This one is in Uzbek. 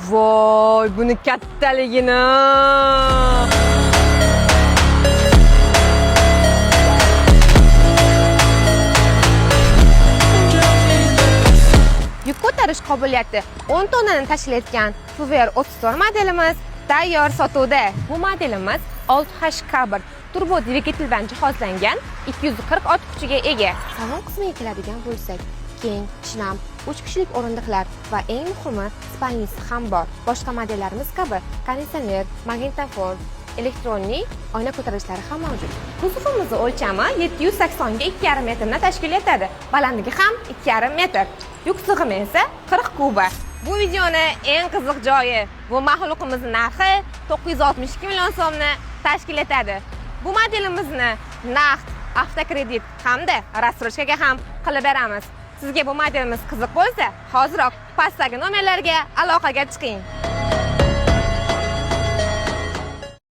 Voy, buni kattaligini. Yuk ko'tarish qobiliyati 10 tonnani tashkil etgan Fuver 34 modelimiz tayyor sotuvda. Bu modelimiz 6H1 turbo dvigateldan jihozlangan 240 ot kuchiga ega. Salon qismiga keladigan bo'lsak, keng, shinam, 3 kishilik o'rindiqlar va eng muhimi spalnisi ham bor. Boshqa modellarimiz kabi konditsioner, magnitofon, elektronli oyna ko'tarilishlari ham mavjud. Kuzovimizning o'lchami 780 ga 2,5 metrni tashkil etadi. Balandligi ham 2,5 metr. Yuk sig'imi esa 40 kuba. Bu videoni eng qiziq joyi, bu mahluqimizning narxi 962 million so'mni tashkil etadi. Bu modelimizni naqd, avtokredit hamda рассрочкаga ham qilib beramiz. Sizga bu modelimiz qiziq bo'lsa, hoziroq pastdagi nomerlarga aloqaga chiqing.